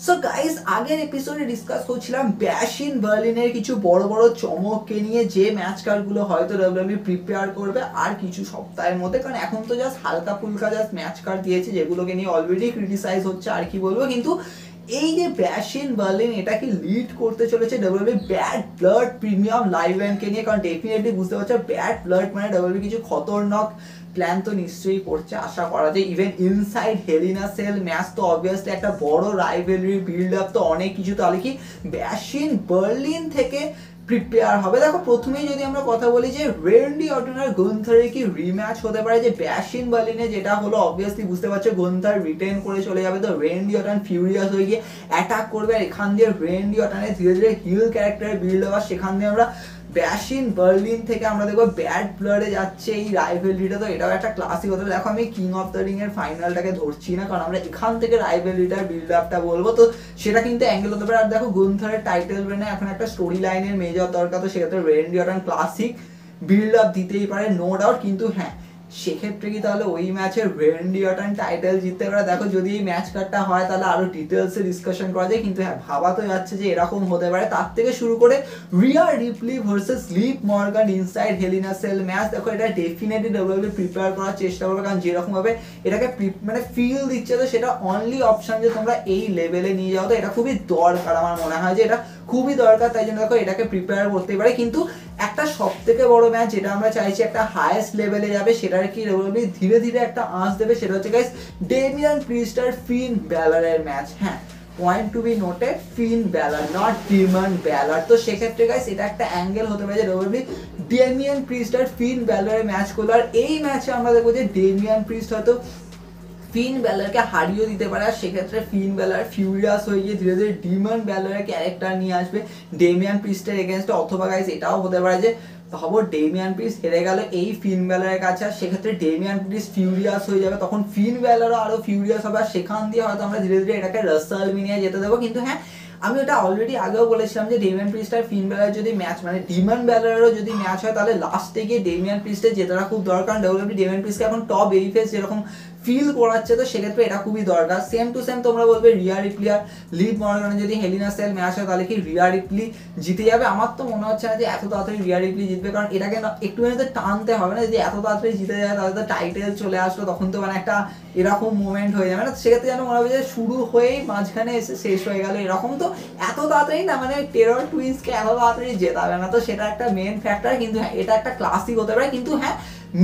So guys, আগের এপিসোডে discuss করছিলাম ব্যাশ ইন বার্লিনের কিছু বড় বড় চমককে নিয়ে, যে ম্যাচ কার্ডগুলো হয়তো ডাব্লিউডাব্লিউ প্রিপেয়ার করবে আর কিছু সপ্তাহের মধ্যে। কারণ এখন তো জাস্ট হালকা ফুলকা জাস্ট ম্যাচ কার্ড দিয়েছে, যেগুলোকে নিয়ে অলরেডি ক্রিটিসাইজ হচ্ছে, আর কি বলবো। কিন্তু এই যে ব্যাশ ইন বার্লিন, এটা কি লিড করতে চলেছে WW bad blood premium live ইভেন্টকে নিয়ে? কারণ ডেফিনেটলি বুঝতে পারছো, ব্যাড ব্লাড মানে ডাব্লিউডাব্লিউ কিছু খতরনাক প্ল্যান তো নিশ্চয়ই করছে, আশা করা যায়। Even inside Helena sell match তো অবভিয়াসলি একটা বড় রাইভেলরি বিল্ড আপ, তো অনেক কিছু। তাহলে কি ব্যাশ ইন বার্লিন থেকে প্রিপেয়ার হবে? দেখো, প্রথমেই যদি আমরা কথা বলি যে রেন্ডি অর্টন আর গুন্থারের কি রিম্যাচ হতে পারে, যে ব্যাশ ইন বার্লিনে যেটা হলো, অবভিয়াসলি বুঝতে পারছো গুন্থার রিটেন করে চলে যাবে, তো রেন্ডি অর্টন ফিউরিয়াস হয়ে গিয়ে অ্যাটাক করবে, আর এখান দিয়ে রেন্ডি অর্টনের ধীরে ধীরে হিল ক্যারেক্টারের বিল্ড আপ, সেখান দিয়ে আমরা ব্যাশ ইন বার্লিন থেকে আমরা দেখবো ব্যাড ব্লাডে যাচ্ছে এই রাইভেলরিটা। তো এটাও একটা ক্লাসিক হতে পারে। দেখো, আমি কিং অফ দ্য রিং এর ফাইনালটাকে ধরছি না, কারণ আমরা এখান থেকে রাইভেলরিটার বিল্ড আপটা বলবো, তো সেটা কিন্তু অ্যাঙ্গেল হতে পারে। আর দেখো, গুন্থারের টাইটেল রেনে এখন একটা স্টোরি লাইনের মেজর দরকার, তো সেক্ষেত্রে Randy Orton classic build up দিতেই পারে, নো ডাউট। কিন্তু হ্যাঁ, সেক্ষেত্রে কি তাহলে ওই ম্যাচে রেন্ডি অর্টন টাইটেল জিততে পারে? দেখো, যদি এই ম্যাচ কার্ডটা হয় তাহলে আরো ডিটেলসে ডিসকাশন করা যায়, কিন্তু হ্যাঁ, ভাবা তো যাচ্ছে যে এরকম হতে পারে। তার থেকে শুরু করে Rhea Ripley versus Liv Morgan inside Helena sell match, দেখো এটা ডেফিনেটলি ডাব্লিউডাব্লিউ প্রিপেয়ার করার চেষ্টা করবে, কারণ যেরকম ভাবে এটাকে মানে ফিল দিচ্ছে, তো সেটা অনলি অপশন যে তোমরা এই লেভেলে নিয়ে যাও, তো এটা খুবই দরকার। আমার মনে হয় যে এটা খুবই দরকার, তাই জন্য দেখো এটাকে প্রিপেয়ার করতেই পারে। কিন্তু একটা সব থেকে বড় ম্যাচ যেটা আমরা চাইছি একটা হাইয়েস্ট লেভেলে যাবে, সেটার কি ডাব্লিউডাব্লিউ ধীরে ধীরে একটা আঁচ দেবে, সেটা হচ্ছে গাইস ডেমিয়ান প্রিস্ট আর ফিন ব্যালারের ম্যাচ। হ্যাঁ, point to be noted, Finn Balor, not Demon Balor. তো সেক্ষেত্রে গাইস এটা একটা অ্যাঙ্গেল হতে পারে যে ডাব্লিউডাব্লিউ ডেমিয়ান প্রিস্ট আর ফিন ব্যালারের ম্যাচ করলো, আর এই ম্যাচে আমরা দেখবো যে ডেমিয়ান প্রিস্ট হয়তো ফিন ব্যালারকে হারিয়ে দিতে পারে, আর সেক্ষেত্রে ফিন ব্যালার ফিউরিয়াস হয়ে গিয়ে ধীরে ধীরে ডিমন ব্যালারের ক্যারেক্টার নিয়ে আসবে ডেমিয়ান প্রিস্টের এগেনস্টে। অথবা গাইস এটাও হতে পারে যে ভাবো ডেমিয়ান প্রিস্ট হেরে গেল এই ফিন ব্যালারের কাছে, আর সেক্ষেত্রে ডেমিয়ান প্রিস্ট ফিউরিয়াস হয়ে যাবে, তখন ফিন ব্যালারও আরো ফিউরিয়াস হবে, আর সেখান দিয়ে হয়তো আমরা ধীরে ধীরে এটাকে রাসেলমেনিয়া যেতে দেবো। কিন্তু হ্যাঁ, আমি ওটা অলরেডি আগেও বলেছিলাম যে ডেমিয়ান প্রিস্ট আর ফিন ব্যালার যদি ম্যাচ, মানে ডিমন ব্যালারেরও যদি ম্যাচ হয়, তাহলে লাস্টে গিয়ে ডেমিয়ান প্রিস্টের জেতাটা খুব দরকার। ডাব্লিউডাব্লিউ ডেমিয়ান প্রিস্টকে এখন টপ বেবি ফেস যেরকম ফিল করাচ্ছে, তো সেক্ষেত্রে এটা খুবই দরকার। সেম টু সেম তোমরা বলবে রিয়া রিপ্লি আর লিভ মর্গানের যদি হেলিনা সেল ম্যাচ হয়, তাহলে কি রিয়া রিপ্লি জিতে যাবে? আমার তো মনে হচ্ছে না যে এত তাড়াতাড়ি রিয়া রিপ্লি জিতবে, কারণ এটাকে একটুখানি তো টানতে হবে না। যদি এত তাড়াতাড়ি জিতে যায় তাহলে তো টাইটেল চলে আসলো, তখন তো মানে একটা এরকম মোমেন্ট হয়ে যাবে না? সেক্ষেত্রে যেন মনে হবে যে শুরু হয়েই মাঝখানে এসে শেষ হয়ে গেল এরকম। তো এত তাড়াতাড়ি না, মানে টেরর টুইন্সকে এত তাড়াতাড়ি জেতাবে না, তো সেটা একটা মেন ফ্যাক্টর। কিন্তু হ্যাঁ, এটা একটা ক্লাসিক হতে পারে। কিন্তু হ্যাঁ,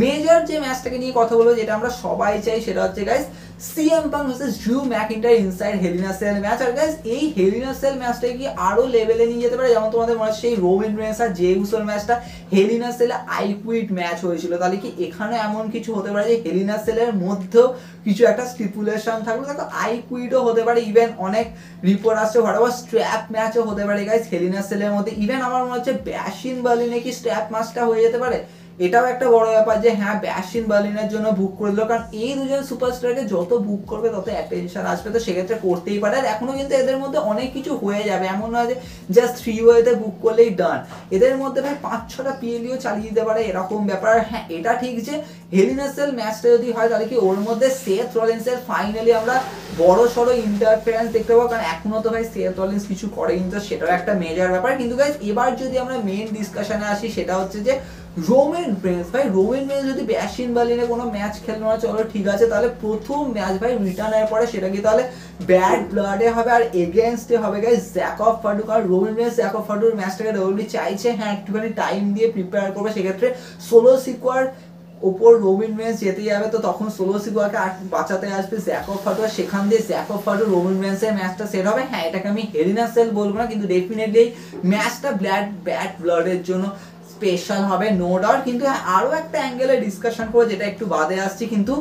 মেজর যে ম্যাচটাকে নিয়ে কথা বলবো, যেটা আমরা সবাই চাই, সেটা হচ্ছে guys CM Punk versus Drew McIntyre inside Helena sell match. আর গাইস এই হেলিনা সেল ম্যাচটাকে কি আরো লেভেলে নিয়ে যেতে পারে? যেমন তোমাদের মনে হচ্ছে সেই রোমান রেন্স আর জে উসোর ম্যাচটা হেলিনা সেলে আই কুইট ম্যাচ হয়েছিল, তাহলে কি এখানে এমন কিছু হতে পারে যে হেলিনা সেলের মধ্যেও কিছু একটা স্টিপুলেশন থাকবে? দেখো, আই কুইটও হতে পারে, ইভেন অনেক রিপোর্ট আসছে হোয়াটএভার স্ট্র্যাপ ম্যাচও হতে পারে গাইস হেলিনা সেলের মধ্যে। ইভেন আমার মনে হচ্ছে ব্যাশ ইন বার্লিনে কি স্ট্র্যাপ ম্যাচটা হয়ে যেতে পারে। এটাও একটা বড় ব্যাপার যে হ্যাঁ, ব্যাশ ইন বার্লিনের জন্য বুক করে দিল, কারণ এই দুজন সুপারস্টারকে যত বুক করবে তত অ্যাটেনশন আসবে, তো সেক্ষেত্রে করতেই পারে। আর এখনো কিন্তু এদের মধ্যে অনেক কিছু হয়ে যাবে, এমন নয় যে জাস্ট 3 ওয়েতে বুক করলেই ডান। এদের মধ্যে ভাই 5-6টা পিএলইও চালিয়ে দিতে পারে, এরকম ব্যাপার। হ্যাঁ, এটা ঠিক যে হেলিনা সেল ম্যাচটা যদি হয়, তাহলে কি ওর মধ্যে সেথ রলিন্সের ফাইনালি আমরা বড় সড়ো ইন্টারফারেন্স দেখতে পাবো, কারণ এখনো তো ভাই সেথ রলিন্স কিছু করেনি, তো সেটাও একটা মেজর ব্যাপার। কিন্তু গাইস এবার যদি আমরা মেইন ডিসকাশনে আসি, সেটা হচ্ছে যে রোমান রেন্স। ভাই রোমান রেন্স যদি ব্যাশ ইন বার্লিনে কোনো ম্যাচ খেললো না, চলো ঠিক আছে, তাহলে প্রথম ম্যাচ ভাই রিটার্নের পরে সেটা কি তাহলে ব্যাড ব্লাডে হবে আর এগেনস্টে হবে গাইস জ্যাকব ফাডু। কারণ রোমান রেন্স জ্যাকব ফাডুর ম্যাচটাকে ডাব্লিউডাব্লিউ চাইছে হ্যাঁ একটুখানি টাইম দিয়ে প্রিপেয়ার করবে, সেক্ষেত্রে সোলো সিকোয়ার ওপর রোমান রেন্স যেতে যাবে, তো তখন সোলো সিকোয়াকে বাঁচাতে আসবে জ্যাকব ফাডু, আর সেখান দিয়ে জ্যাকব ফাডু রোমান রেন্সের ম্যাচটা সেট হবে। হ্যাঁ, এটাকে আমি হেলিনা সেল বলবো না, কিন্তু ডেফিনেটলি ম্যাচটা ব্যাড ব্লাডের জন্য স্পেশাল হবে, নো ডাউট। কিন্তু আরো একটা অ্যাঙ্গেলে ডিসকাশন করে, যেটা একটু বাদে আসছি, কিন্তু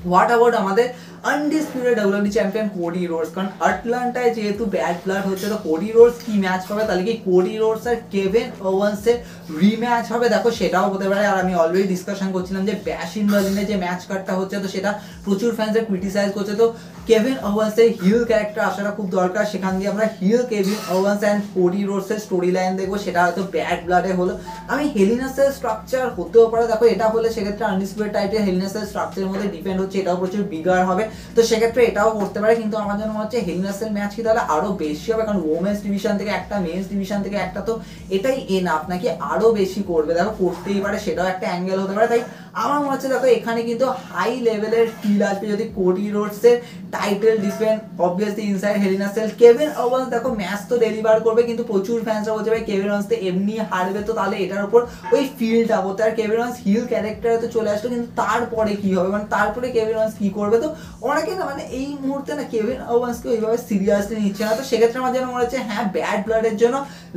হোয়াট অ্যাবাউট আমাদের undisputed WWE champion Cody Rhodes? কারণ আটলান্টায় যেহেতু ব্যাড ব্লাড হচ্ছে, তো কোডি রোডস কি ম্যাচ হবে? তাহলে কি কোডি রোডস আর কেভিন ওভান্সের রিম্যাচ হবে? দেখো, সেটাও হতে পারে। আর আমি অলরেডি ডিসকাশন করছিলাম যে ব্যাশ ইন বার্লিনে যে ম্যাচ কার্ডটা হচ্ছে, তো সেটা প্রচুর ফ্যান্সের ক্রিটিসাইজ করছে, তো কেভিন ওভান্সের হিল ক্যারেক্টার আসাটা খুব দরকার, সেখান দিয়ে আমরা heel Kevin Owens and Cody রোডসের স্টোরি লাইন দেখবো, সেটা হয়তো ব্যাড ব্লাডে হলো। আমি হেলিনাসের স্ট্রাকচার হতেও পারে, দেখো এটা হলে সেক্ষেত্রে আনডিসপিউটেড টাইটেল হেলিনাসের স্ট্রাকচারের মধ্যে ডিপেন্ড হচ্ছে, এটাও প্রচুর বিগার হবে, তো সেক্ষেত্রে এটাও করতে পারে। কিন্তু আমার জন্য মনে হচ্ছে হেলিনাসের ম্যাচ কি তাহলে আরো বেশি হবে, কারণ ওমেন্স ডিভিশন থেকে একটা, মেন্স ডিভিশন থেকে একটা, তো এটাই এনাফ নাকি আরো বেশি করবে, দেখো করতেই পারে, সেটাও একটা অ্যাঙ্গেল হতে পারে। তাই আমার মনে হচ্ছে দেখো এখানে কিন্তু হাই লেভেলের ফিল আসবে যদি কোডি রোডসের title defend obviously inside Hell in a Cell. Kevin Owens দেখো ম্যাচ তো ডেলিভার করবে, কিন্তু প্রচুর ফ্যান্সরা বলছে ভাই কেভিন ওভান্স তো এমনি হারবে, তো তাহলে এটার উপর ওই ফিলটা হতে, আর কেভিন ওভান্স হিল ক্যারেক্টারে তো চলে আসলো, কিন্তু তারপরে কি হবে, মানে তারপরে কেভিন ওভান্স কি করবে, তো অনেকে না মানে এই মুহূর্তে না কেভিন ওভান্সকে ওইভাবে সিরিয়াসলি নিচ্ছে না, তো সেক্ষেত্রে আমার যেন মনে হচ্ছে হ্যাঁ ব্যাড ব্লাডের জন্য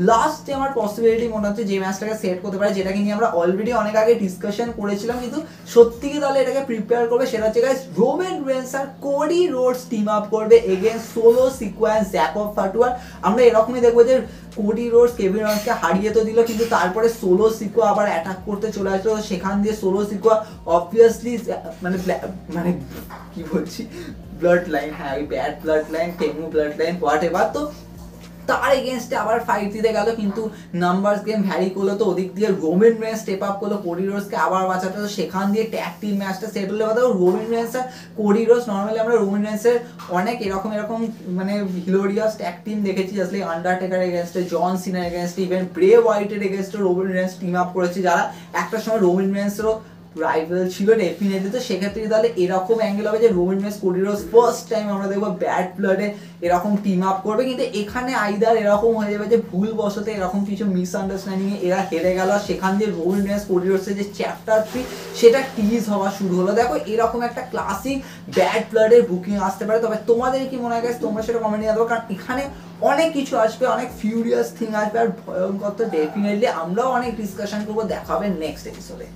লাস্ট যে আমার পসিবিলিটি মনে হচ্ছে যে ম্যাচটাকে সেট করতে পারে, যেটাকে নিয়ে আমরা অলরেডি অনেক আগে ডিসকাশন করেছিলাম, কিন্তু সত্যি কি তাহলে এটাকে প্রিপেয়ার করবে, সেটা হচ্ছে গাইস রোমান রেন্স আর কোডি রোডস টিম আপ করবে এগেইনস্ট সোলো সিকোয়েন্স জ্যাকব ফাটুয়ার। আমরা এরকমই দেখবো যে কোডি রোডস কেভিন ওভান্সকে হারিয়ে তো দিল, কিন্তু তারপরে সোলো সিকোয়া আবার অ্যাটাক করতে চলে আসলো, সেখান দিয়ে সোলো সিকোয়া অবভিয়াসলি মানে মানে কি বলছি ব্লাড লাইন, হ্যাঁ ওই bad blood line, টেমু blood line, what ever, তো তার এগেনস্টে আবার ফাইট দিতে গেল, কিন্তু নাম্বারস গেম ভ্যারি করলো, তো ওদিক দিয়ে রোমান রেন্স স্টেপ আপ করলো কোডি রোডসকে আবার বাঁচাতে, তো সেখান দিয়ে ট্যাগ টিম ম্যাচটা সেট হলে কথা রোমান রেন্স আর কোডি রোডস। নর্মালি আমরা রোমান রেন্সের অনেক এরকম মানে হিলোরিয়াস ট্যাগ টিম দেখেছি, জাস্ট লাইক আন্ডারটেকার এগেনস্টে, জন সিনার এগেনস্টে, ইভেন ব্রে হোয়াইটের এগেনস্টে রোমান রেন্স টিম আপ করেছে, যারা একটা সময় রোমান রেন্সেরও রাইভাল ছিল ডেফিনেটলি, তো সেক্ষেত্রে তাহলে এরকম অ্যাঙ্গেল হবে যে Roman Reigns Cody Rhodes first time আমরা দেখবো ব্যাড ব্লাডে এরকম টিম আপ করবে, কিন্তু এখানে আইদার এরকম হয়ে যাবে যে ভুল বশতে এরকম কিছু মিসআন্ডারস্ট্যান্ডিং এ এরা হেরে গেল, সেখান দিয়ে রোমান রেন্স কোডি রোডসের যে চ্যাপ্টার 3 সেটা টিজ হওয়া শুরু হলো। দেখো এরকম একটা ক্লাসিক ব্যাড ব্লাডের বুকিং আসতে পারে, তবে তোমাদের কি মনে হয় গাইস, তোমরা সেটা কমেন্টে জানাবে, কারণ এখানে অনেক কিছু আসবে, অনেক ফিউরিয়াস থিং আসবে, আর ভয়ঙ্কর তো ডেফিনেটলি আমরাও অনেক ডিসকাশন করবো, দেখা হবে নেক্সট এপিসোডে।